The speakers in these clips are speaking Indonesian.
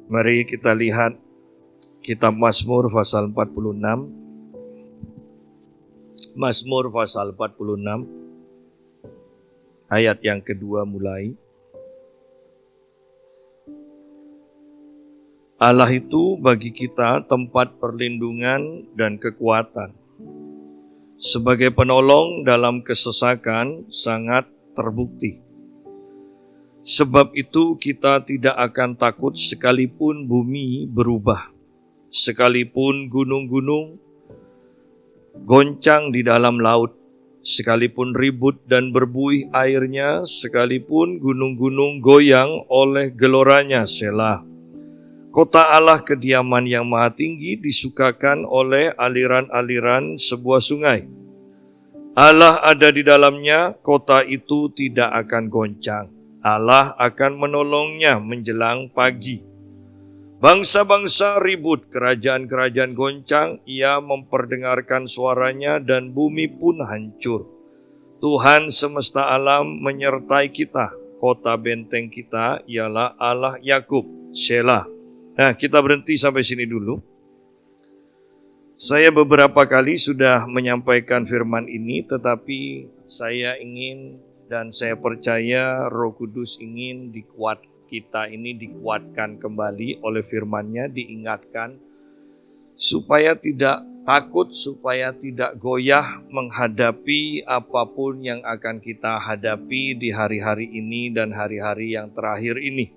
Mari kita lihat kitab Mazmur pasal 46. Mazmur pasal 46 ayat yang kedua mulai. Allah itu bagi kita tempat perlindungan dan kekuatan. Sebagai penolong dalam kesesakan sangat terbukti. Sebab itu kita tidak akan takut sekalipun bumi berubah, sekalipun gunung-gunung goncang di dalam laut, sekalipun ribut dan berbuih airnya, sekalipun gunung-gunung goyang oleh geloranya. Selah. Kota Allah kediaman yang maha tinggi disukakan oleh aliran-aliran sebuah sungai. Allah ada di dalamnya, kota itu tidak akan goncang. Allah akan menolongnya menjelang pagi. Bangsa-bangsa ribut, kerajaan-kerajaan goncang, ia memperdengarkan suaranya dan bumi pun hancur. Tuhan semesta alam menyertai kita, kota benteng kita ialah Allah Yakub. Selah. Nah, kita berhenti sampai sini dulu. Saya beberapa kali sudah menyampaikan firman ini, tetapi saya ingin dan saya percaya Roh Kudus ingin kita ini dikuatkan kembali oleh firman-Nya, diingatkan supaya tidak takut, supaya tidak goyah menghadapi apapun yang akan kita hadapi di hari-hari ini dan hari-hari yang terakhir ini.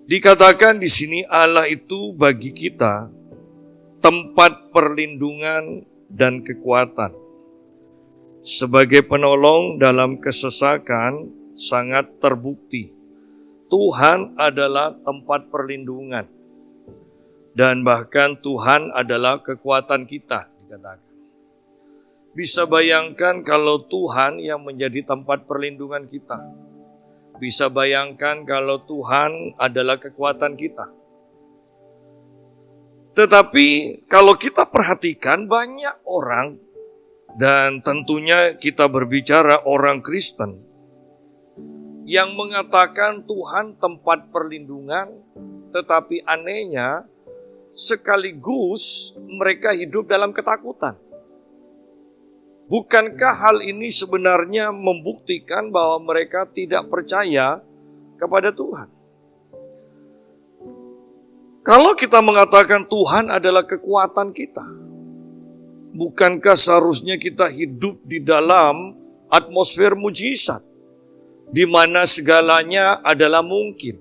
Dikatakan di sini Allah itu bagi kita tempat perlindungan dan kekuatan. Sebagai penolong dalam kesesakan sangat terbukti. Tuhan adalah tempat perlindungan. Dan bahkan Tuhan adalah kekuatan kita, dikatakan. Bisa bayangkan kalau Tuhan yang menjadi tempat perlindungan kita. Bisa bayangkan kalau Tuhan adalah kekuatan kita. Tetapi kalau kita perhatikan banyak orang, dan tentunya kita berbicara orang Kristen, yang mengatakan Tuhan tempat perlindungan, tetapi anehnya sekaligus mereka hidup dalam ketakutan. Bukankah hal ini sebenarnya membuktikan bahwa mereka tidak percaya kepada Tuhan? Kalau kita mengatakan Tuhan adalah kekuatan kita, bukankah seharusnya kita hidup di dalam atmosfer mujizat, di mana segalanya adalah mungkin?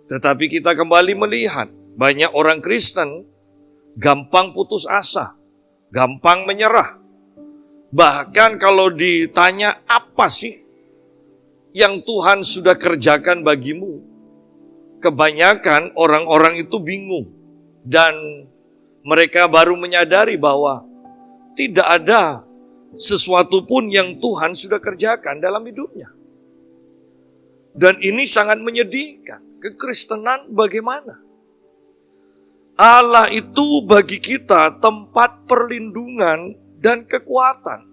Tetapi kita kembali melihat banyak orang Kristen gampang putus asa, gampang menyerah. Bahkan kalau ditanya apa sih yang Tuhan sudah kerjakan bagimu, kebanyakan orang-orang itu bingung. Dan mereka baru menyadari bahwa tidak ada sesuatu pun yang Tuhan sudah kerjakan dalam hidupnya. Dan ini sangat menyedihkan. Kekristenan bagaimana? Allah itu bagi kita tempat perlindungan dan kekuatan.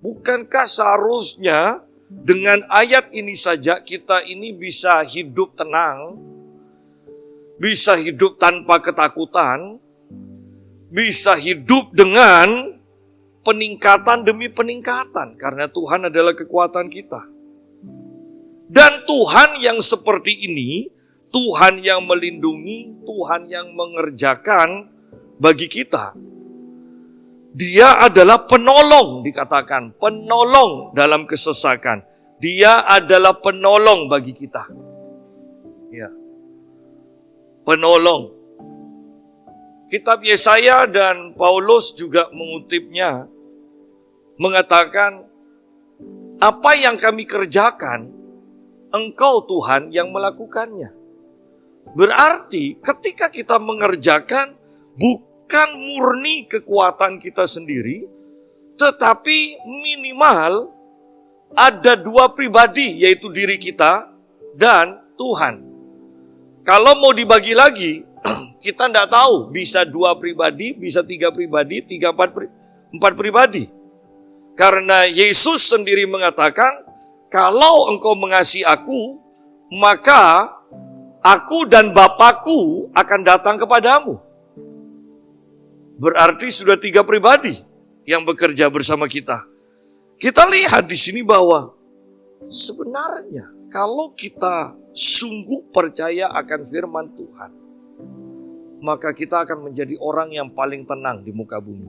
Bukankah seharusnya dengan ayat ini saja kita ini bisa hidup tenang, bisa hidup tanpa ketakutan, bisa hidup dengan peningkatan demi peningkatan, karena Tuhan adalah kekuatan kita. Dan Tuhan yang seperti ini, Tuhan yang melindungi, Tuhan yang mengerjakan bagi kita. Dia adalah penolong, dikatakan penolong dalam kesesakan. Dia adalah penolong bagi kita. Ya. Penolong. Kitab Yesaya dan Paulus juga mengutipnya, mengatakan, apa yang kami kerjakan, Engkau Tuhan yang melakukannya. Berarti ketika kita mengerjakan, bukan murni kekuatan kita sendiri, tetapi minimal ada dua pribadi, yaitu diri kita dan Tuhan. Kalau mau dibagi lagi, kita tidak tahu, bisa 2 pribadi, bisa 3 pribadi, 4 pribadi. Karena Yesus sendiri mengatakan, kalau engkau mengasihi aku, maka Aku dan Bapakku akan datang kepadamu. Berarti sudah 3 pribadi yang bekerja bersama kita. Kita lihat di sini bahwa sebenarnya kalau kita sungguh percaya akan firman Tuhan, maka kita akan menjadi orang yang paling tenang di muka bumi.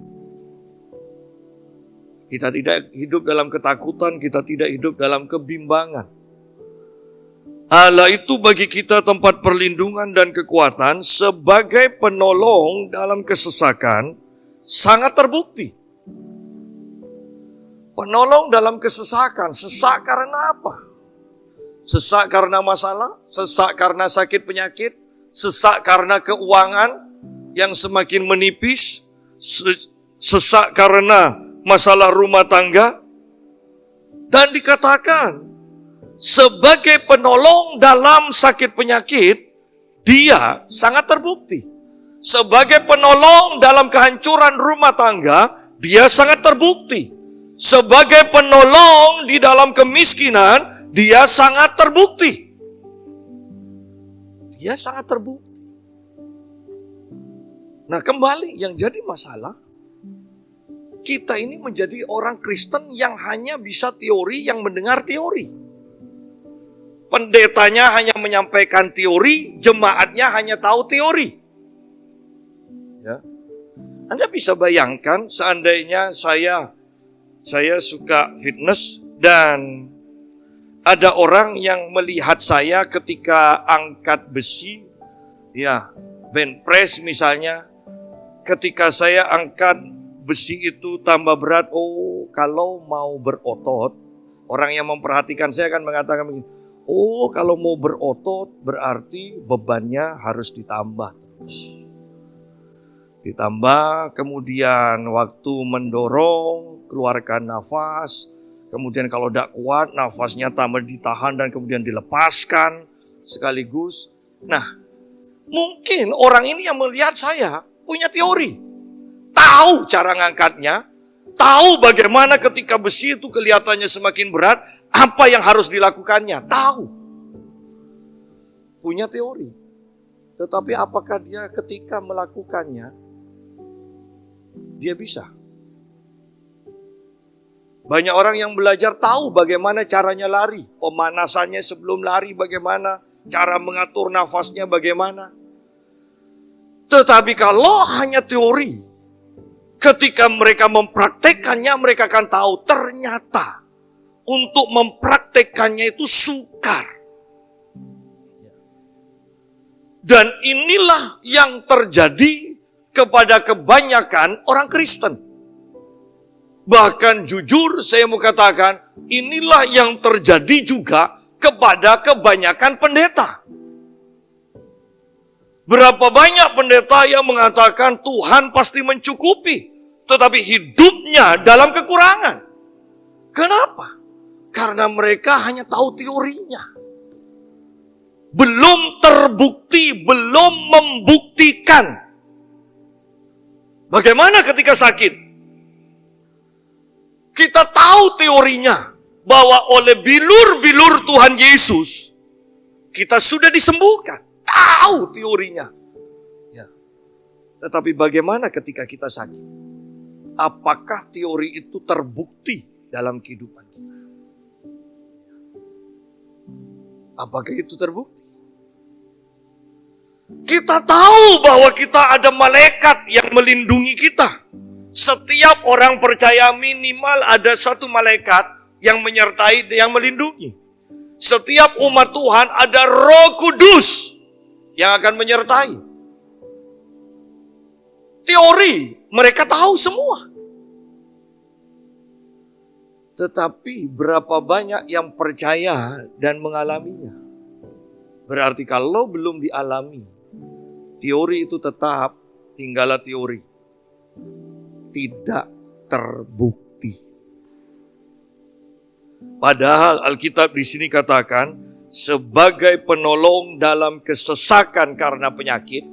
Kita tidak hidup dalam ketakutan, kita tidak hidup dalam kebimbangan. Allah itu bagi kita tempat perlindungan dan kekuatan sebagai penolong dalam kesesakan sangat terbukti. Penolong dalam kesesakan, sesak karena apa? Sesak karena masalah, sesak karena sakit penyakit, sesak karena keuangan yang semakin menipis, sesak karena masalah rumah tangga. Dan dikatakan, sebagai penolong dalam sakit penyakit, dia sangat terbukti. Sebagai penolong dalam kehancuran rumah tangga, dia sangat terbukti. Sebagai penolong di dalam kemiskinan, dia sangat terbukti. Dia sangat terbukti. Nah, kembali yang jadi masalah, kita ini menjadi orang Kristen yang hanya bisa teori, yang mendengar teori. Pendetanya hanya menyampaikan teori, jemaatnya hanya tahu teori. Ya. Anda bisa bayangkan seandainya saya suka fitness dan ada orang yang melihat saya ketika angkat besi, ya, bench press misalnya, ketika saya angkat besi itu tambah berat, oh kalau mau berotot, orang yang memperhatikan saya akan mengatakan begini, oh kalau mau berotot berarti bebannya harus ditambah terus. Ditambah, kemudian waktu mendorong, keluarkan nafas. Kemudian kalau tidak kuat, nafasnya tambah ditahan dan kemudian dilepaskan sekaligus. Nah, mungkin orang ini yang melihat saya punya teori. Tahu cara ngangkatnya, tahu bagaimana ketika besi itu kelihatannya semakin berat, apa yang harus dilakukannya. Tahu. Punya teori. Tetapi apakah dia ketika melakukannya, dia bisa? Banyak orang yang belajar tahu bagaimana caranya lari, pemanasannya sebelum lari bagaimana, cara mengatur nafasnya bagaimana. Tetapi kalau hanya teori, ketika mereka mempraktekannya, mereka akan tahu ternyata untuk mempraktekannya itu sukar. Dan inilah yang terjadi kepada kebanyakan orang Kristen. Bahkan jujur saya mau katakan, inilah yang terjadi juga kepada kebanyakan pendeta. Berapa banyak pendeta yang mengatakan Tuhan pasti mencukupi, tetapi hidupnya dalam kekurangan. Kenapa? Karena mereka hanya tahu teorinya. Belum terbukti, belum membuktikan. Bagaimana ketika sakit? Kita tahu teorinya bahwa oleh bilur-bilur Tuhan Yesus kita sudah disembuhkan. Tahu teorinya. Ya. Tetapi bagaimana ketika kita sakit? Apakah teori itu terbukti dalam kehidupan kita? Apakah itu terbukti? Kita tahu bahwa kita ada malaikat yang melindungi kita. Setiap orang percaya minimal ada satu malaikat yang menyertai, yang melindungi. Setiap umat Tuhan ada Roh Kudus yang akan menyertai. Teori mereka tahu semua. Tetapi berapa banyak yang percaya dan mengalaminya? Berarti kalau belum dialami, teori itu tetap tinggallah teori. Tidak terbukti. Padahal Alkitab di sini katakan sebagai penolong dalam kesesakan karena penyakit,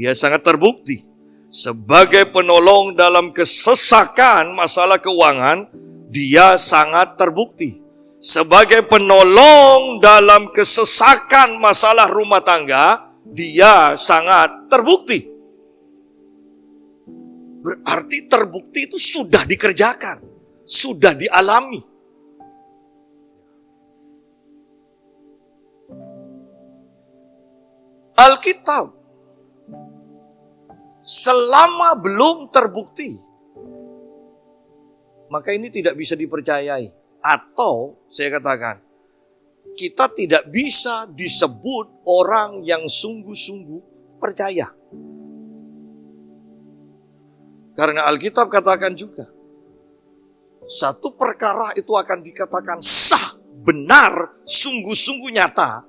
dia sangat terbukti. Sebagai penolong dalam kesesakan masalah keuangan, dia sangat terbukti. Sebagai penolong dalam kesesakan masalah rumah tangga, dia sangat terbukti. Berarti terbukti itu sudah dikerjakan, sudah dialami. Alkitab, selama belum terbukti, maka ini tidak bisa dipercayai. Atau saya katakan, kita tidak bisa disebut orang yang sungguh-sungguh percaya. Karena Alkitab katakan juga, satu perkara itu akan dikatakan sah, benar, sungguh-sungguh nyata,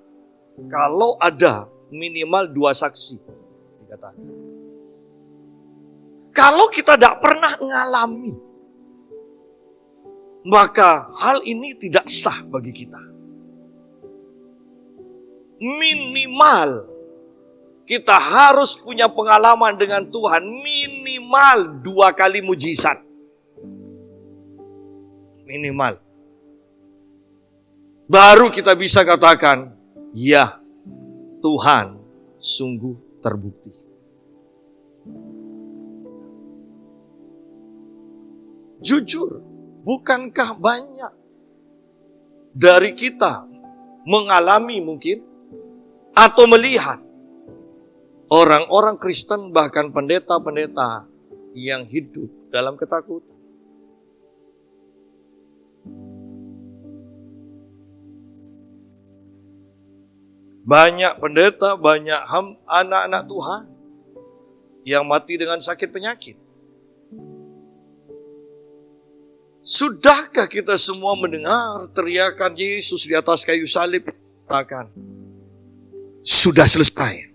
kalau ada minimal 2 saksi. Dikatakan. Kalau kita tidak pernah mengalami, maka hal ini tidak sah bagi kita. Minimal kita harus punya pengalaman dengan Tuhan minimal 2 kali mujizat. Minimal. Baru kita bisa katakan, ya, Tuhan sungguh terbukti. Jujur, bukankah banyak dari kita mengalami mungkin atau melihat orang-orang Kristen bahkan pendeta-pendeta yang hidup dalam ketakutan? Banyak pendeta, banyak anak-anak Tuhan yang mati dengan sakit penyakit. Sudahkah kita semua mendengar teriakan Yesus di atas kayu salib? Katakan, sudah selesai.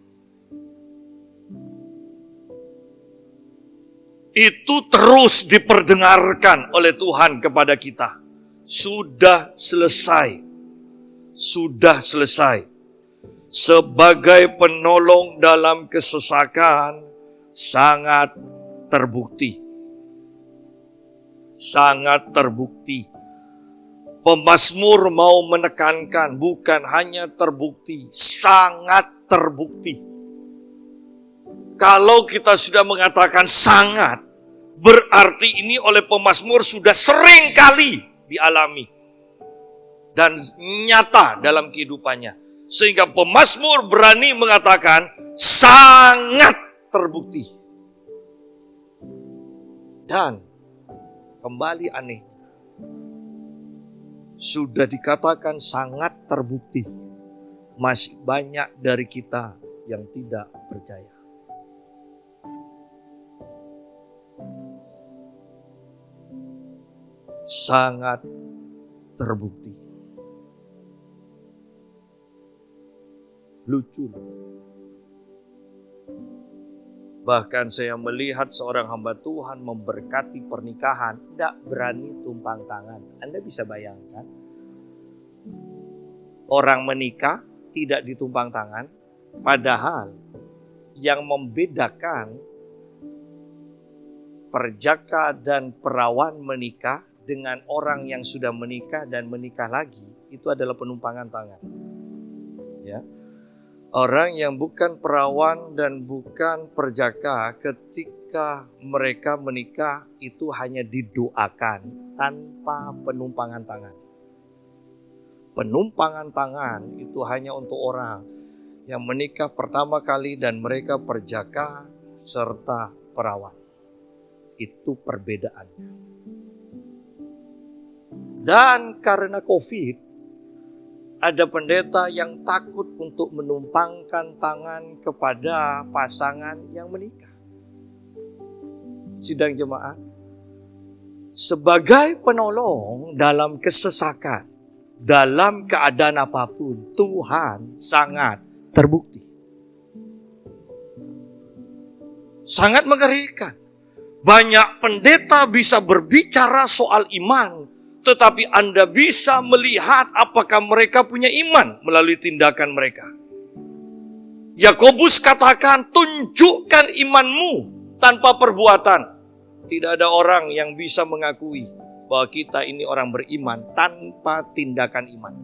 Itu terus diperdengarkan oleh Tuhan kepada kita. Sudah selesai. Sudah selesai. Sebagai penolong dalam kesesakan, sangat terbukti. Sangat terbukti. Pemazmur mau menekankan, bukan hanya terbukti, sangat terbukti. Kalau kita sudah mengatakan sangat, berarti ini oleh pemazmur sudah sering kali dialami. Dan nyata dalam kehidupannya. Sehingga pemazmur berani mengatakan sangat terbukti. Dan kembali aneh, sudah dikatakan sangat terbukti, masih banyak dari kita yang tidak percaya. Sangat terbukti. Lucu. Bahkan saya melihat seorang hamba Tuhan memberkati pernikahan, tidak berani tumpang tangan. Anda bisa bayangkan, orang menikah tidak ditumpang tangan, padahal yang membedakan perjaka dan perawan menikah dengan orang yang sudah menikah dan menikah lagi, itu adalah penumpangan tangan. Ya. Orang yang bukan perawan dan bukan perjaka ketika mereka menikah itu hanya didoakan tanpa penumpangan tangan. Penumpangan tangan itu hanya untuk orang yang menikah pertama kali dan mereka perjaka serta perawan. Itu perbedaannya. Dan karena COVID, ada pendeta yang takut untuk menumpangkan tangan kepada pasangan yang menikah. Sidang jemaat, sebagai penolong dalam kesesakan, dalam keadaan apapun, Tuhan sangat terbukti. Sangat mengerikan. Banyak pendeta bisa berbicara soal iman, tetapi Anda bisa melihat apakah mereka punya iman melalui tindakan mereka. Yakobus katakan, tunjukkan imanmu tanpa perbuatan. Tidak ada orang yang bisa mengakui bahwa kita ini orang beriman tanpa tindakan iman.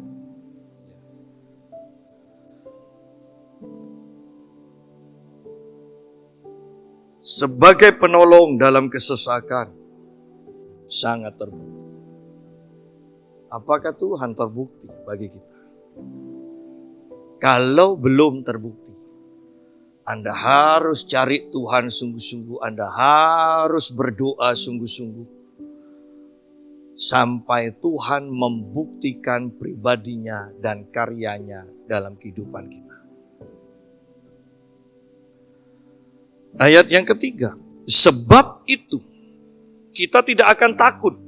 Sebagai penolong dalam kesesakan, sangat terbukti. Apakah Tuhan terbukti bagi kita? Kalau belum terbukti, Anda harus cari Tuhan sungguh-sungguh. Anda harus berdoa sungguh-sungguh. Sampai Tuhan membuktikan pribadinya dan karyanya dalam kehidupan kita. Ayat yang ketiga, sebab itu kita tidak akan takut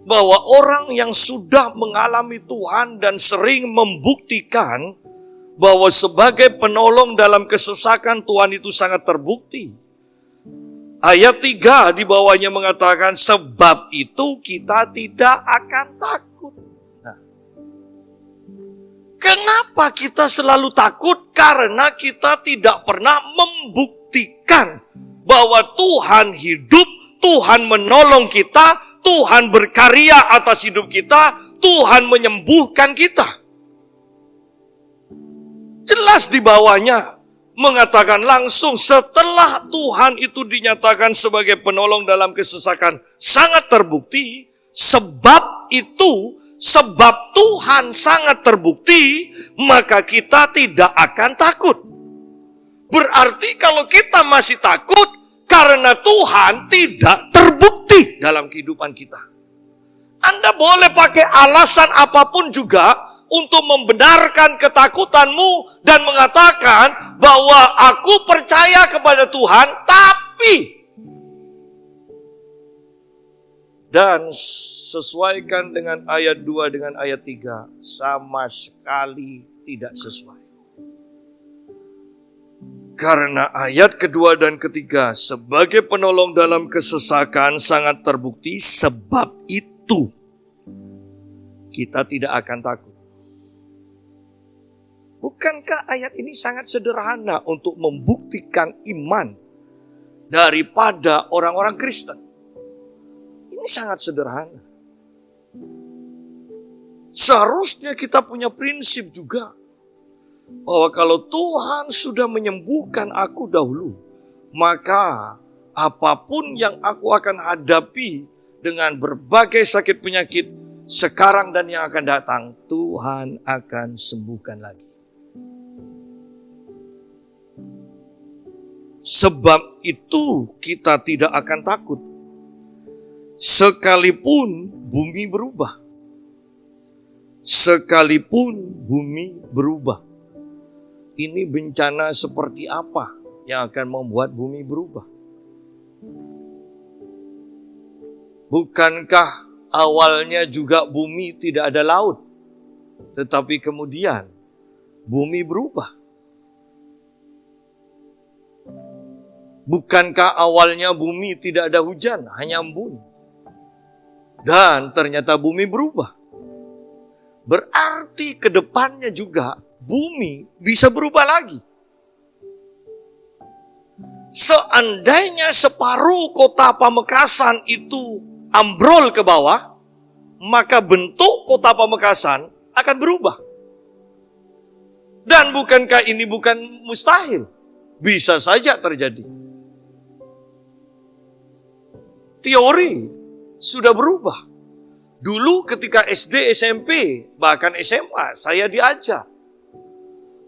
bahwa orang yang sudah mengalami Tuhan dan sering membuktikan bahwa sebagai penolong dalam kesesakan Tuhan itu sangat terbukti. Ayat 3 di bawahnya mengatakan, sebab itu kita tidak akan takut. Nah, kenapa kita selalu takut? Karena kita tidak pernah membuktikan bahwa Tuhan hidup, Tuhan menolong kita, Tuhan berkarya atas hidup kita, Tuhan menyembuhkan kita. Jelas di bawahnya mengatakan langsung setelah Tuhan itu dinyatakan sebagai penolong dalam kesesakan sangat terbukti, sebab Tuhan sangat terbukti, maka kita tidak akan takut. Berarti kalau kita masih takut karena Tuhan tidak terbukti dalam kehidupan kita. Anda boleh pakai alasan apapun juga untuk membenarkan ketakutanmu dan mengatakan bahwa aku percaya kepada Tuhan, tapi dan sesuaikan dengan ayat 2 dengan ayat 3 sama sekali tidak sesuai. Karena ayat kedua dan ketiga sebagai penolong dalam kesesakan sangat terbukti, sebab itu kita tidak akan takut. Bukankah ayat ini sangat sederhana untuk membuktikan iman daripada orang-orang Kristen? Ini sangat sederhana. Seharusnya kita punya prinsip juga bahwa kalau Tuhan sudah menyembuhkan aku dahulu, maka apapun yang aku akan hadapi dengan berbagai sakit penyakit sekarang dan yang akan datang, Tuhan akan sembuhkan lagi. Sebab itu kita tidak akan takut, sekalipun bumi berubah. Sekalipun bumi berubah. Ini bencana seperti apa yang akan membuat bumi berubah? Bukankah awalnya juga bumi tidak ada laut, tetapi kemudian bumi berubah? Bukankah awalnya bumi tidak ada hujan, hanya embun? Dan ternyata bumi berubah. Berarti ke depannya juga bumi bisa berubah lagi. Seandainya separuh kota Pamekasan itu ambrol ke bawah, maka bentuk kota Pamekasan akan berubah. Dan bukankah ini bukan mustahil? Bisa saja terjadi. Teori sudah berubah. Dulu ketika SD, SMP, bahkan SMA, saya diajar.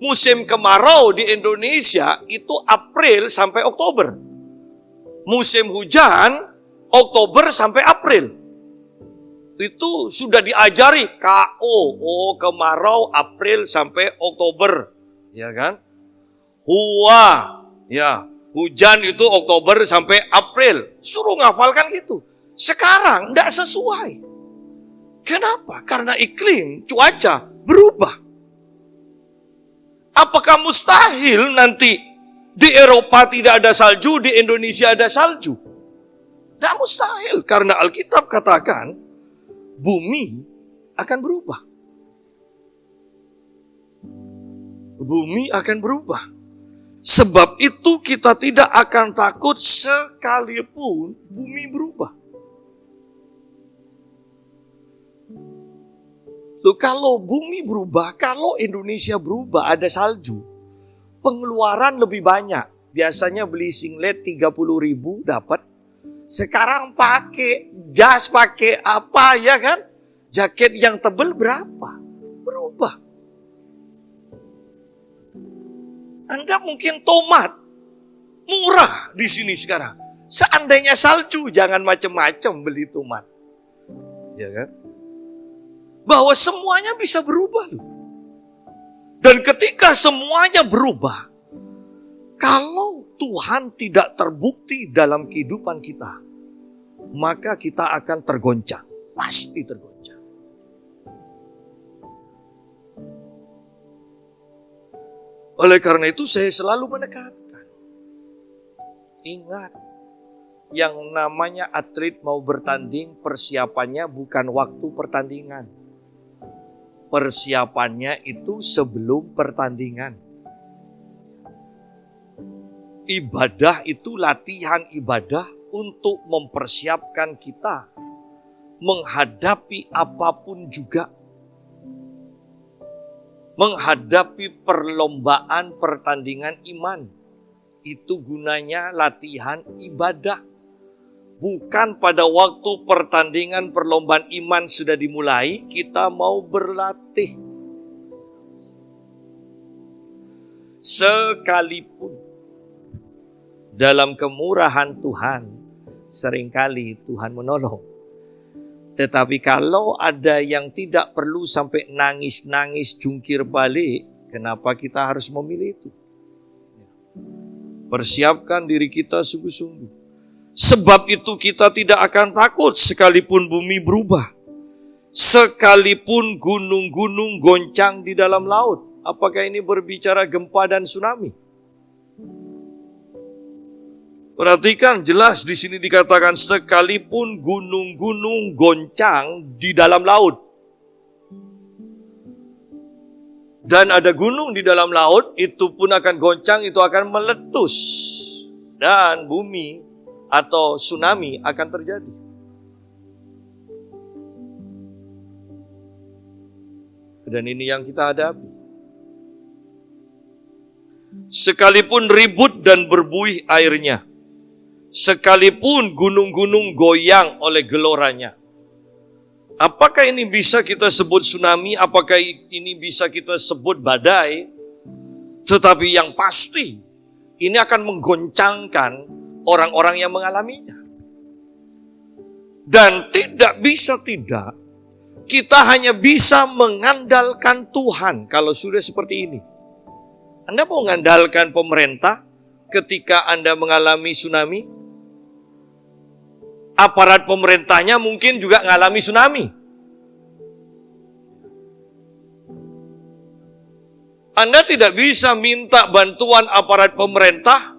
Musim kemarau di Indonesia itu April sampai Oktober. Musim hujan, Oktober sampai April. Itu sudah diajari KO, kemarau April sampai Oktober. Ya kan? Hua, ya. Hujan itu Oktober sampai April. Suruh ngafalkan gitu. Sekarang tidak sesuai. Kenapa? Karena iklim, cuaca berubah. Apakah mustahil nanti di Eropa tidak ada salju, di Indonesia ada salju? Tidak mustahil. Karena Alkitab katakan bumi akan berubah. Bumi akan berubah. Sebab itu kita tidak akan takut sekalipun bumi berubah. Kalau bumi berubah, kalau Indonesia berubah, ada salju, pengeluaran lebih banyak. Biasanya beli singlet 30.000 dapat. Sekarang pakai jas, pakai apa ya kan? Jaket yang tebal berapa? Berubah. Anda mungkin tomat murah di sini sekarang. Seandainya salju, jangan macam-macam beli tomat. Ya kan? Bahwa semuanya bisa berubah loh. Dan ketika semuanya berubah, kalau Tuhan tidak terbukti dalam kehidupan kita, maka kita akan tergoncang. Pasti tergoncang. Oleh karena itu saya selalu menekankan. Ingat, yang namanya atlet mau bertanding, persiapannya bukan waktu pertandingan. Persiapannya itu sebelum pertandingan. Ibadah itu latihan ibadah untuk mempersiapkan kita menghadapi apapun juga. Menghadapi perlombaan pertandingan iman. Itu gunanya latihan ibadah. Bukan pada waktu pertandingan perlombaan iman sudah dimulai, kita mau berlatih. Sekalipun dalam kemurahan Tuhan, seringkali Tuhan menolong. Tetapi kalau ada yang tidak perlu sampai nangis-nangis jungkir balik, kenapa kita harus memilih itu? Persiapkan diri kita sungguh-sungguh. Sebab itu kita tidak akan takut sekalipun bumi berubah. Sekalipun gunung-gunung goncang di dalam laut. Apakah ini berbicara gempa dan tsunami? Perhatikan, jelas di sini dikatakan sekalipun gunung-gunung goncang di dalam laut. Dan ada gunung di dalam laut, itu pun akan goncang, itu akan meletus. Dan bumi atau tsunami akan terjadi. Dan ini yang kita hadapi. Sekalipun ribut dan berbuih airnya, sekalipun gunung-gunung goyang oleh geloranya. Apakah ini bisa kita sebut tsunami? Apakah ini bisa kita sebut badai? Tetapi yang pasti, ini akan menggoncangkan orang-orang yang mengalaminya. Dan tidak bisa tidak, kita hanya bisa mengandalkan Tuhan kalau sudah seperti ini. Anda mau mengandalkan pemerintah ketika Anda mengalami tsunami? Aparat pemerintahnya mungkin juga mengalami tsunami. Anda tidak bisa minta bantuan aparat pemerintah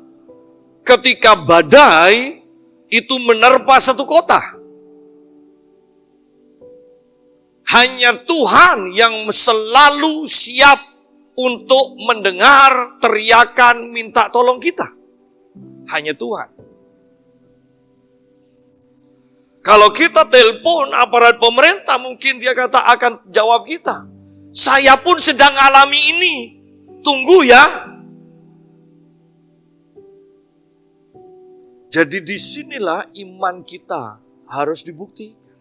ketika badai itu menerpa satu kota. Hanya Tuhan yang selalu siap untuk mendengar teriakan minta tolong kita. Hanya Tuhan. Kalau kita telepon aparat pemerintah, mungkin dia kata akan jawab kita. Saya pun sedang alami ini. Tunggu ya. Jadi disinilah iman kita harus dibuktikan.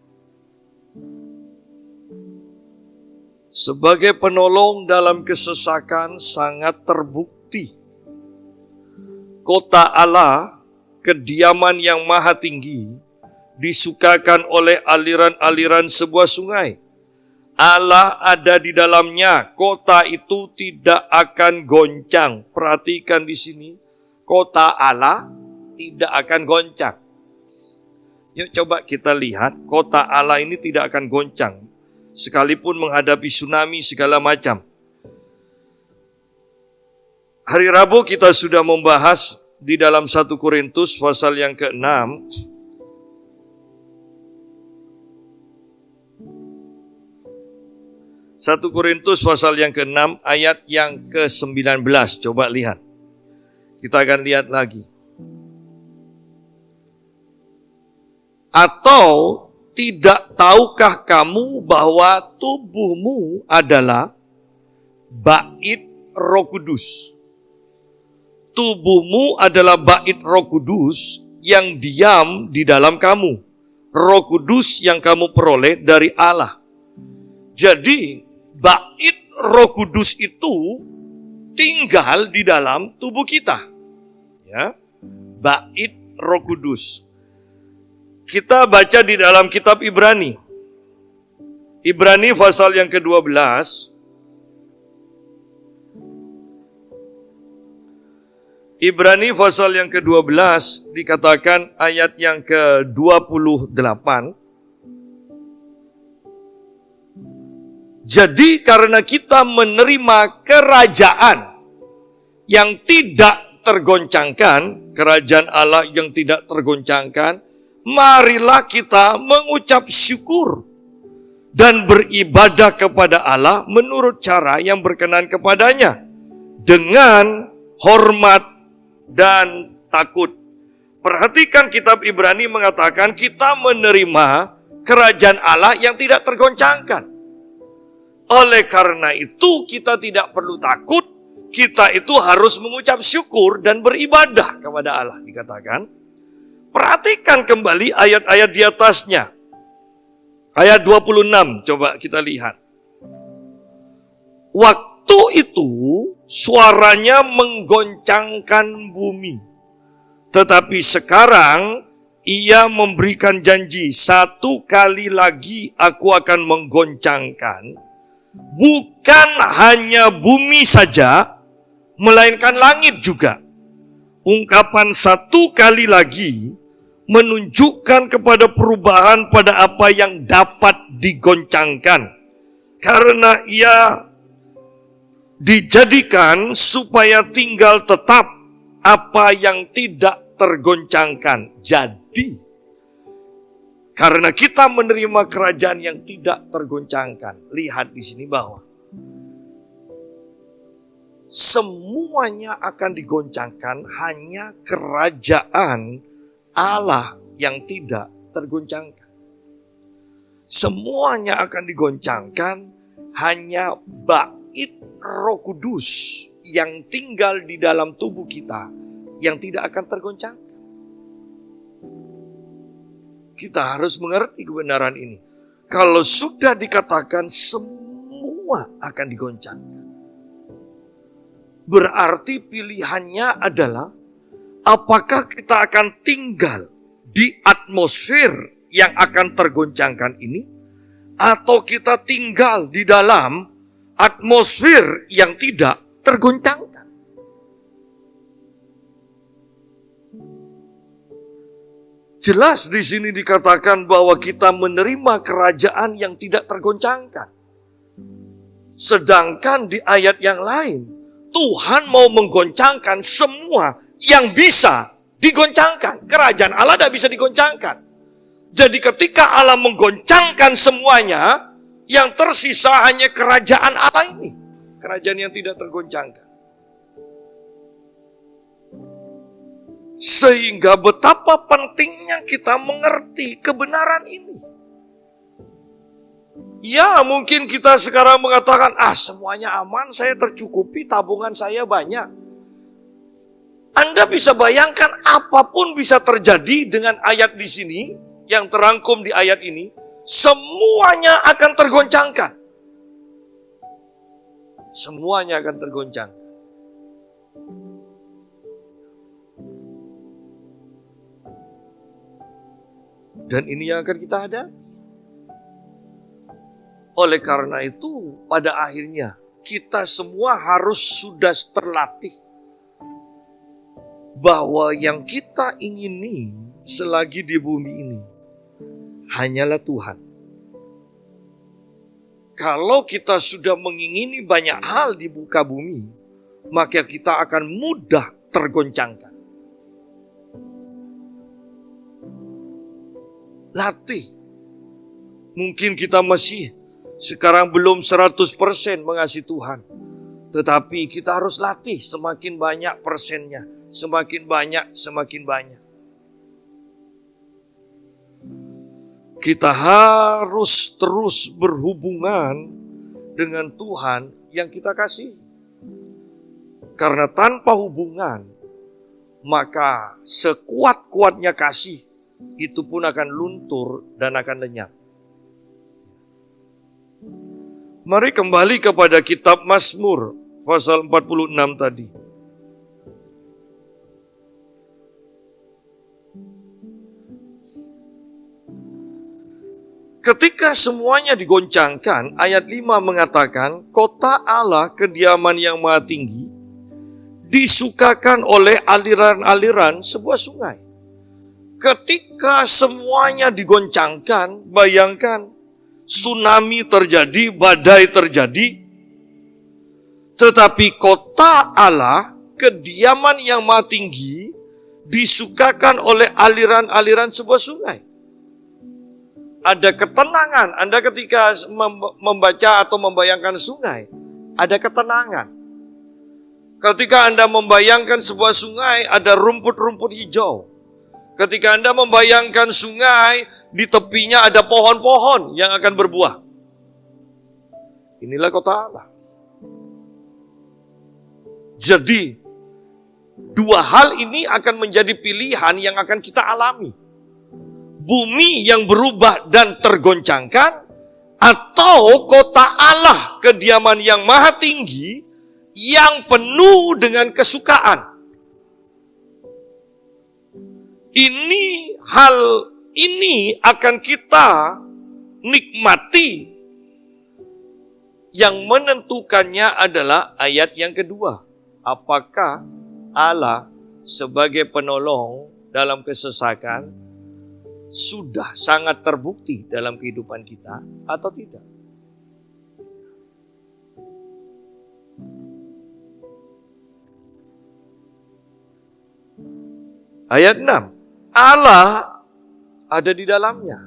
Sebagai penolong dalam kesesakan sangat terbukti. Kota Allah, kediaman yang maha tinggi, disukakan oleh aliran-aliran sebuah sungai. Allah ada di dalamnya, kota itu tidak akan goncang. Perhatikan di sini, kota Allah tidak akan goncang. Yuk coba kita lihat, kota Allah ini tidak akan goncang. Sekalipun menghadapi tsunami segala macam. Hari Rabu kita sudah membahas di dalam 1 Korintus pasal yang ke-6. 1 Korintus pasal yang ke-6 ayat yang ke-19. Coba lihat. Kita akan lihat lagi. Atau tidak tahukah kamu bahwa tubuhmu adalah bait Roh Kudus? Tubuhmu adalah bait Roh Kudus yang diam di dalam kamu. Roh Kudus yang kamu peroleh dari Allah. Jadi, bait Roh Kudus itu tinggal di dalam tubuh kita. Ya, bait Roh Kudus. Kita baca di dalam kitab Ibrani. Ibrani pasal yang ke-12. Ibrani pasal yang ke-12 dikatakan ayat yang ke-28. Jadi karena kita menerima kerajaan yang tidak tergoncangkan, kerajaan Allah yang tidak tergoncangkan, marilah kita mengucap syukur dan beribadah kepada Allah menurut cara yang berkenan kepadanya, dengan hormat dan takut. Perhatikan kitab Ibrani mengatakan kita menerima kerajaan Allah yang tidak tergoncangkan. Oleh karena itu kita tidak perlu takut, kita itu harus mengucap syukur dan beribadah kepada Allah, dikatakan. Perhatikan kembali ayat-ayat di atasnya. Ayat 26, coba kita lihat. Waktu itu suaranya menggoncangkan bumi. Tetapi sekarang ia memberikan janji, satu kali lagi aku akan menggoncangkan. Bukan hanya bumi saja, melainkan langit juga. Ungkapan satu kali lagi menunjukkan kepada perubahan pada apa yang dapat digoncangkan. Karena ia dijadikan supaya tinggal tetap apa yang tidak tergoncangkan. Jadi, karena kita menerima kerajaan yang tidak tergoncangkan, lihat di sini bahwa semuanya akan digoncangkan, hanya kerajaan Allah yang tidak tergoncangkan. Semuanya akan digoncangkan, hanya bait Roh Kudus yang tinggal di dalam tubuh kita yang tidak akan tergoncangkan. Kita harus mengerti kebenaran ini. Kalau sudah dikatakan semua akan digoncangkan, berarti pilihannya adalah apakah kita akan tinggal di atmosfer yang akan tergoncangkan ini, atau kita tinggal di dalam atmosfer yang tidak tergoncangkan. Jelas di sini dikatakan bahwa kita menerima kerajaan yang tidak tergoncangkan. Sedangkan di ayat yang lain, Tuhan mau menggoncangkan semua yang bisa digoncangkan. Kerajaan Allah tidak bisa digoncangkan. Jadi ketika Allah menggoncangkan semuanya, yang tersisa hanya kerajaan Allah ini. Kerajaan yang tidak tergoncangkan. Sehingga betapa pentingnya kita mengerti kebenaran ini. Ya, mungkin kita sekarang mengatakan, semuanya aman, saya tercukupi, tabungan saya banyak. Anda bisa bayangkan apapun bisa terjadi dengan ayat di sini, yang terangkum di ayat ini, semuanya akan tergoncangkan. Semuanya akan tergoncangkan. Dan ini yang akan kita hadapi. Oleh karena itu, pada akhirnya kita semua harus sudah terlatih bahwa yang kita ingini selagi di bumi ini hanyalah Tuhan. Kalau kita sudah mengingini banyak hal di muka bumi, maka kita akan mudah tergoncangkan. Latih. Mungkin kita masih sekarang belum 100% mengasihi Tuhan. Tetapi kita harus latih semakin banyak persennya. Semakin banyak, semakin banyak. kita harus terus berhubungan dengan Tuhan yang kita kasih. Karena tanpa hubungan, maka sekuat-kuatnya kasih itu pun akan luntur dan akan lenyap. Mari kembali kepada kitab Mazmur pasal 46 tadi. Ketika semuanya digoncangkan, ayat 5 mengatakan, kota Allah, kediaman yang maha tinggi, disukakan oleh aliran-aliran sebuah sungai. Ketika semuanya digoncangkan, bayangkan, tsunami terjadi, badai terjadi, tetapi kota Allah, kediaman yang maha tinggi, disukakan oleh aliran-aliran sebuah sungai. Ada ketenangan. Anda ketika membaca atau membayangkan sungai, ada ketenangan. Ketika Anda membayangkan sebuah sungai, ada rumput-rumput hijau. Ketika Anda membayangkan sungai, di tepinya ada pohon-pohon yang akan berbuah. Inilah kota Allah. Jadi, dua hal ini akan menjadi pilihan yang akan kita alami. Bumi yang berubah dan tergoncangkan, atau kota Allah, kediaman yang maha tinggi, yang penuh dengan kesukaan. Hal ini akan kita nikmati. Yang menentukannya adalah ayat yang kedua. Apakah Allah sebagai penolong dalam kesesakan sudah sangat terbukti dalam kehidupan kita atau tidak? Ayat 6. Allah ada di dalamnya.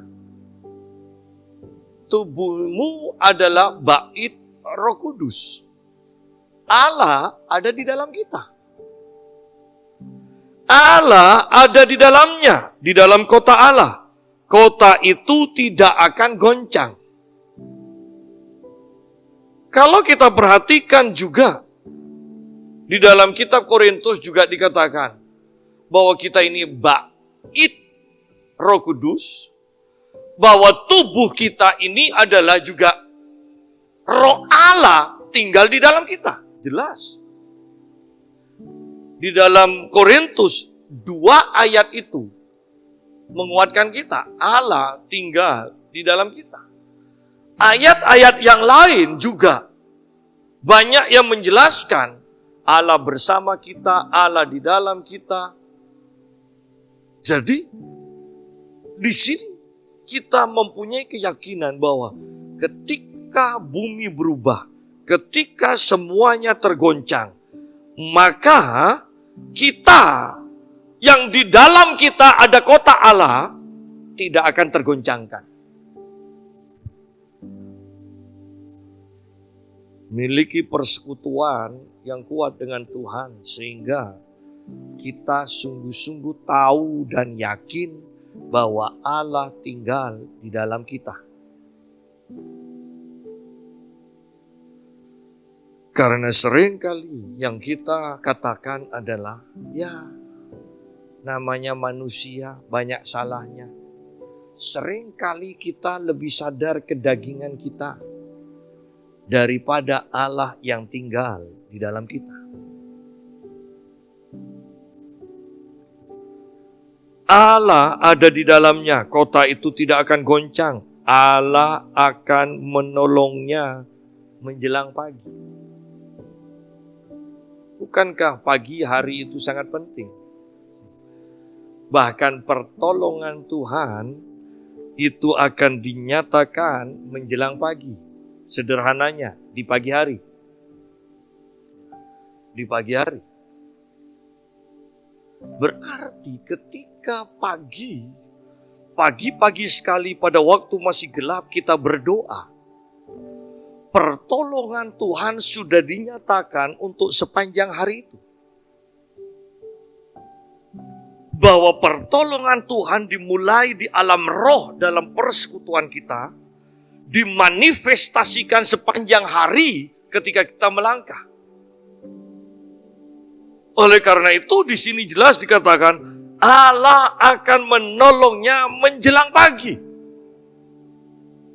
Tubuhmu adalah bait Roh Kudus. Allah ada di dalam kita. Allah ada di dalamnya, di dalam kota Allah. Kota itu tidak akan goncang. Kalau kita perhatikan juga, di dalam kitab Korintus juga dikatakan, bahwa kita ini bait Roh Kudus, bahwa tubuh kita ini adalah juga Roh Allah tinggal di dalam kita. Jelas. Di dalam Korintus 2 ayat itu menguatkan kita, Allah tinggal di dalam kita. Ayat-ayat yang lain juga banyak yang menjelaskan Allah bersama kita, Allah di dalam kita. Jadi di sini kita mempunyai keyakinan bahwa ketika bumi berubah, ketika semuanya tergoncang, maka kita yang di dalam kita ada kota Allah tidak akan tergoncangkan. Miliki persekutuan yang kuat dengan Tuhan sehingga kita sungguh-sungguh tahu dan yakin bahwa Allah tinggal di dalam kita. Karena seringkali yang kita katakan adalah, ya namanya manusia banyak salahnya. Seringkali kita lebih sadar kedagingan kita daripada Allah yang tinggal di dalam kita. Allah ada di dalamnya, kota itu tidak akan goncang. Allah akan menolongnya menjelang pagi. Bukankah pagi hari itu sangat penting? Bahkan pertolongan Tuhan itu akan dinyatakan menjelang pagi. Sederhananya, di pagi hari. Di pagi hari. Berarti ketika pagi-pagi sekali pada waktu masih gelap kita berdoa, pertolongan Tuhan sudah dinyatakan untuk sepanjang hari itu. bahwa pertolongan Tuhan dimulai di alam roh dalam persekutuan kita, dimanifestasikan sepanjang hari ketika kita melangkah. Oleh karena itu di sini jelas dikatakan Allah akan menolongnya menjelang pagi.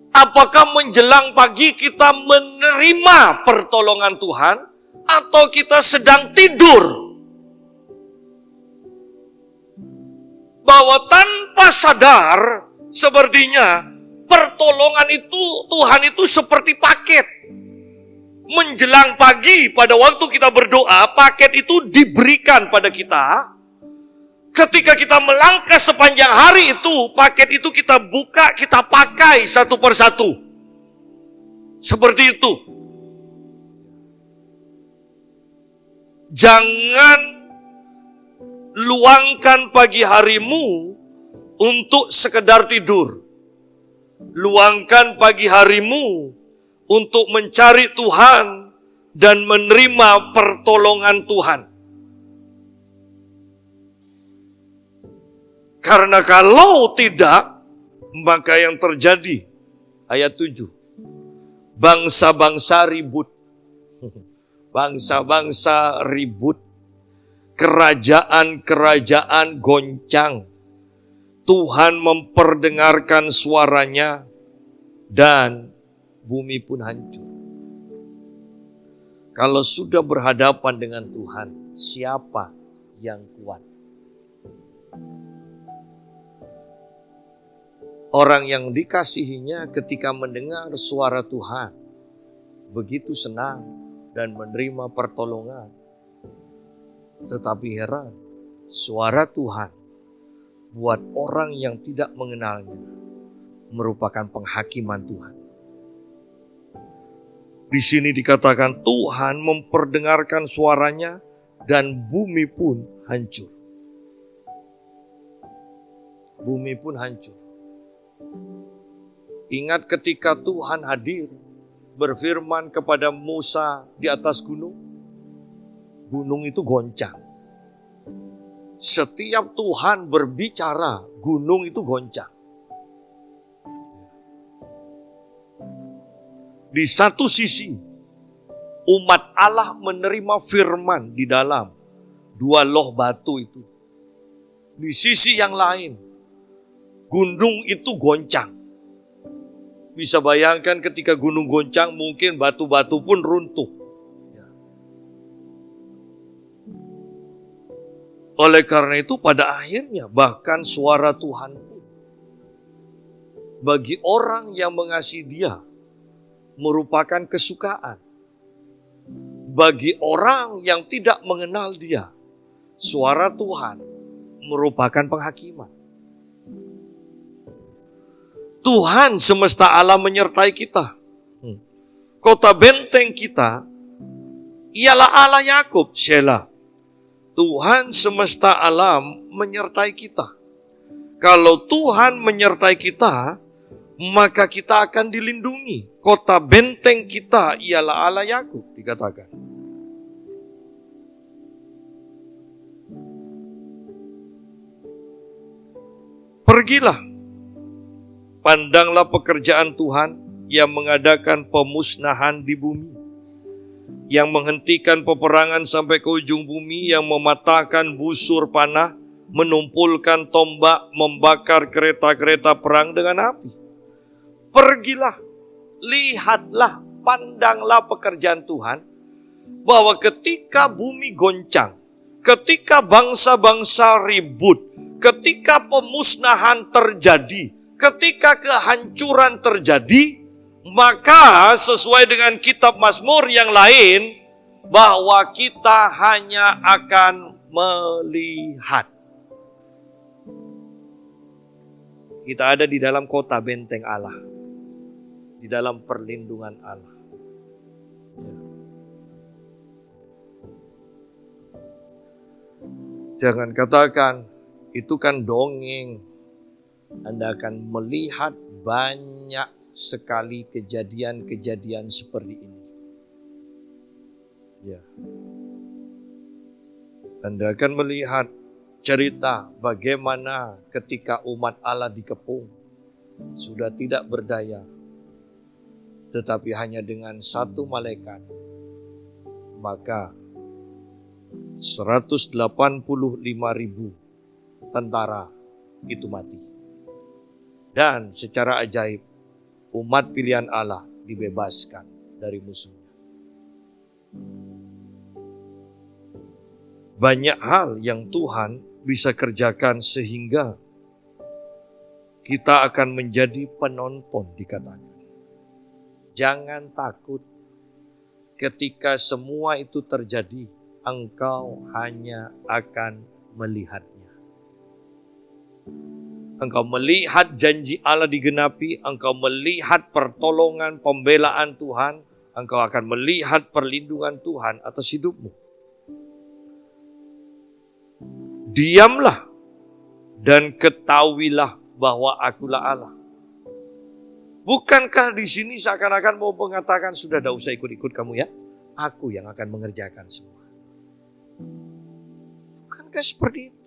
Apakah menjelang pagi kita menerima pertolongan Tuhan atau kita sedang tidur? Bahwa tanpa sadar sepertinya pertolongan itu Tuhan itu seperti paket. Menjelang pagi pada waktu kita berdoa, paket itu diberikan pada kita. Ketika kita melangkah sepanjang hari itu, paket itu kita buka, kita pakai satu persatu. Seperti itu. Jangan luangkan pagi harimu untuk sekedar tidur. Luangkan pagi harimu untuk mencari Tuhan dan menerima pertolongan Tuhan. Karena kalau tidak, maka yang terjadi, ayat 7, bangsa-bangsa ribut. Bangsa-bangsa ribut. Kerajaan-kerajaan goncang. Tuhan memperdengarkan suaranya dan bumi pun hancur. Kalau sudah berhadapan dengan Tuhan, siapa yang kuat? Orang yang dikasihinya ketika mendengar suara Tuhan, begitu senang dan menerima pertolongan. Tetapi heran, suara Tuhan buat orang yang tidak mengenalnya merupakan penghakiman Tuhan. Di sini dikatakan Tuhan memperdengarkan suaranya dan bumi pun hancur. Bumi pun hancur. Ingat ketika Tuhan hadir berfirman kepada Musa di atas gunung. Gunung itu goncang. Setiap Tuhan berbicara, gunung itu goncang. Di satu sisi, umat Allah menerima firman di dalam dua loh batu itu. Di sisi yang lain, gunung itu goncang. Bisa bayangkan ketika gunung goncang, mungkin batu-batu pun runtuh. Oleh karena itu pada akhirnya bahkan suara Tuhan pun bagi orang yang mengasihi Dia merupakan kesukaan. Bagi orang yang tidak mengenal Dia, suara Tuhan merupakan penghakiman. Tuhan semesta alam menyertai kita. Kota benteng kita ialah Allah Yakub, Shelah. Tuhan semesta alam menyertai kita. Kalau Tuhan menyertai kita, maka kita akan dilindungi. Kota benteng kita ialah Allah Yakub, dikatakan. Pergilah, pandanglah pekerjaan Tuhan yang mengadakan pemusnahan di bumi, yang menghentikan peperangan sampai ke ujung bumi, yang mematahkan busur panah, menumpulkan tombak, membakar kereta-kereta perang dengan api. Pergilah, lihatlah, pandanglah pekerjaan Tuhan, bahwa ketika bumi goncang, ketika bangsa-bangsa ribut, ketika pemusnahan terjadi, ketika kehancuran terjadi, maka sesuai dengan kitab Mazmur yang lain, bahwa kita hanya akan melihat. Kita ada di dalam kota benteng Allah, di dalam perlindungan Allah. Jangan katakan, itu kan dongeng. Anda akan melihat banyak sekali kejadian-kejadian seperti ini. Ya. Anda akan melihat cerita bagaimana ketika umat Allah dikepung, sudah tidak berdaya, tetapi hanya dengan satu malaikat, maka 185.000 tentara itu mati. Dan secara ajaib, umat pilihan Allah dibebaskan dari musuhnya. Banyak hal yang Tuhan bisa kerjakan sehingga kita akan menjadi penonton, dikatakan. Jangan takut ketika semua itu terjadi, engkau hanya akan melihatnya. Engkau melihat janji Allah digenapi, engkau melihat pertolongan, pembelaan Tuhan, engkau akan melihat perlindungan Tuhan atas hidupmu. Diamlah dan ketahuilah bahwa akulah Allah. Bukankah di sini seakan-akan mau mengatakan, sudah tidak usah ikut-ikut kamu ya, aku yang akan mengerjakan semua. Bukankah seperti itu?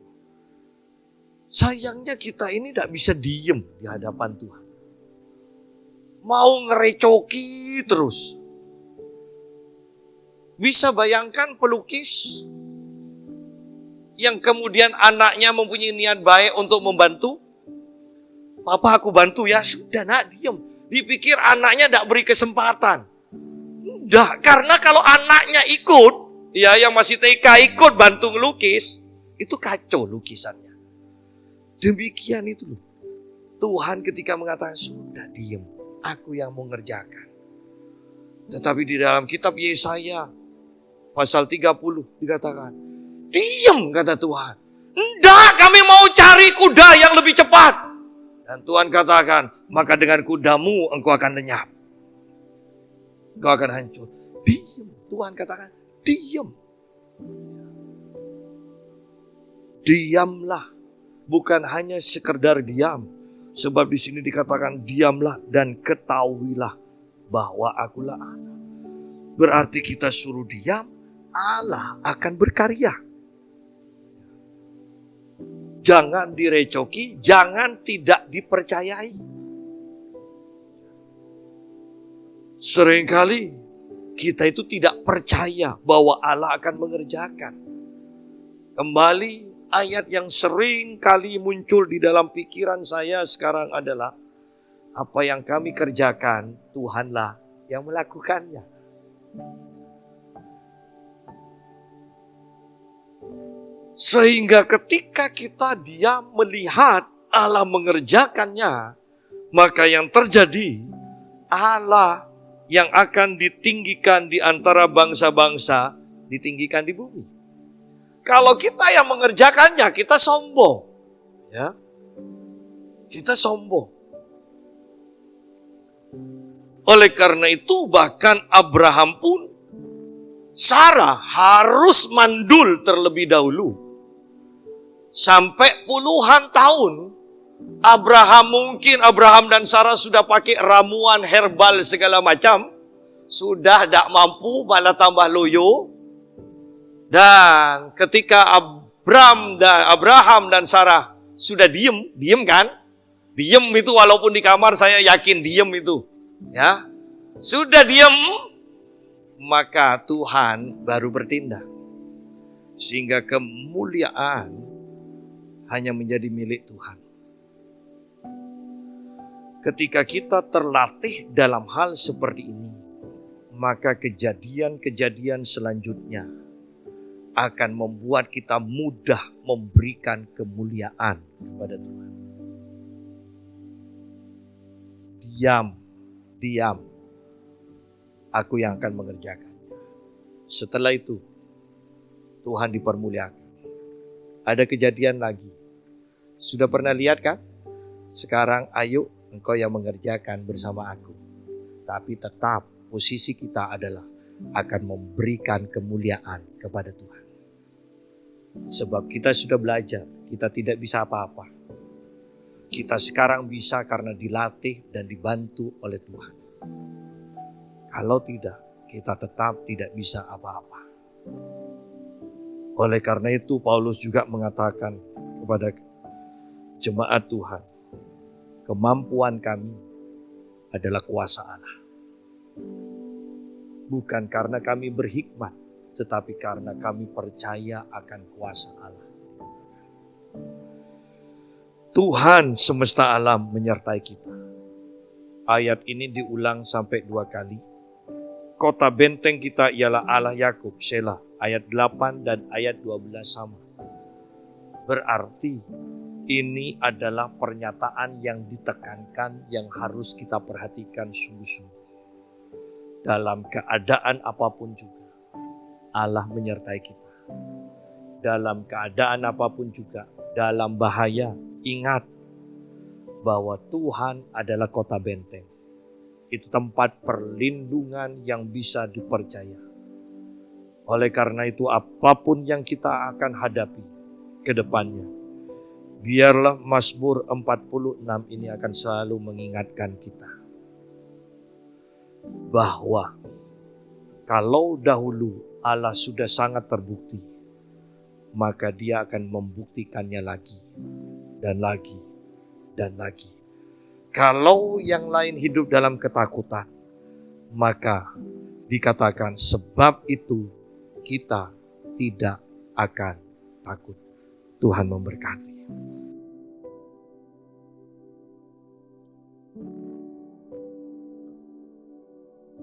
Sayangnya kita ini tidak bisa diem di hadapan Tuhan. Mau ngerecoki terus. Bisa bayangkan pelukis yang kemudian anaknya mempunyai niat baik untuk membantu. Papa aku bantu ya, sudah nak diem. Dipikir anaknya tidak beri kesempatan. Tidak, karena kalau anaknya ikut, ya yang masih TK ikut bantu ngelukis, itu kacau lukisannya. Demikian itu loh. Tuhan ketika mengatakan, sudah diem, aku yang mau ngerjakan. Tetapi di dalam kitab Yesaya pasal 30 dikatakan, diem kata Tuhan. Enggak, kami mau cari kuda yang lebih cepat. Dan Tuhan katakan, maka dengan kudamu engkau akan lenyap. Engkau akan hancur. Diem, Tuhan katakan, diem. Diamlah. Bukan hanya sekedar diam. Sebab di sini dikatakan diamlah dan ketahuilah bahwa akulah Allah. Berarti kita suruh diam, Allah akan berkarya. Jangan direcoki, jangan tidak dipercayai. Seringkali kita itu tidak percaya bahwa Allah akan mengerjakan. Kembali ayat yang sering kali muncul di dalam pikiran saya sekarang adalah, apa yang kami kerjakan, Tuhanlah yang melakukannya. Sehingga ketika kita diam melihat Allah mengerjakannya, maka yang terjadi, Allah yang akan ditinggikan di antara bangsa-bangsa, ditinggikan di bumi. Kalau kita yang mengerjakannya, kita sombong. Ya, kita sombong. Oleh karena itu, bahkan Abraham pun, Sarah harus mandul terlebih dahulu. Sampai puluhan tahun, Abraham dan Sarah sudah pakai ramuan herbal segala macam. Sudah tidak mampu, malah tambah loyo. Dan ketika Abraham dan Sarah sudah diem kan? Diem itu walaupun di kamar saya yakin diem itu. Ya, sudah diem, maka Tuhan baru bertindak. Sehingga kemuliaan hanya menjadi milik Tuhan. Ketika kita terlatih dalam hal seperti ini, maka kejadian-kejadian selanjutnya akan membuat kita mudah memberikan kemuliaan kepada Tuhan. Diam. Aku yang akan mengerjakannya. Setelah itu, Tuhan dipermuliakan. Ada kejadian lagi. Sudah pernah lihat kan? Sekarang ayo engkau yang mengerjakan bersama aku. Tapi tetap posisi kita adalah akan memberikan kemuliaan kepada Tuhan. Sebab kita sudah belajar, kita tidak bisa apa-apa. Kita sekarang bisa karena dilatih dan dibantu oleh Tuhan. Kalau tidak, kita tetap tidak bisa apa-apa. Oleh karena itu Paulus juga mengatakan kepada jemaat Tuhan, kemampuan kami adalah kuasa Allah. Bukan karena kami berhikmat, tetapi karena kami percaya akan kuasa Allah. Tuhan semesta alam menyertai kita. Ayat ini diulang sampai 2 kali. Kota benteng kita ialah Allah Yakub, Selah. Ayat 8 dan ayat 12 sama. Berarti ini adalah pernyataan yang ditekankan yang harus kita perhatikan sungguh-sungguh. Dalam keadaan apapun juga, Allah menyertai kita. Dalam keadaan apapun juga, dalam bahaya, ingat bahwa Tuhan adalah kota benteng. Itu tempat perlindungan yang bisa dipercaya. Oleh karena itu apapun yang kita akan hadapi ke depannya, biarlah Mazmur 46 ini akan selalu mengingatkan kita bahwa kalau dahulu Allah sudah sangat terbukti, maka Dia akan membuktikannya lagi dan lagi dan lagi. Kalau yang lain hidup dalam ketakutan, maka dikatakan sebab itu kita tidak akan takut. Tuhan memberkati.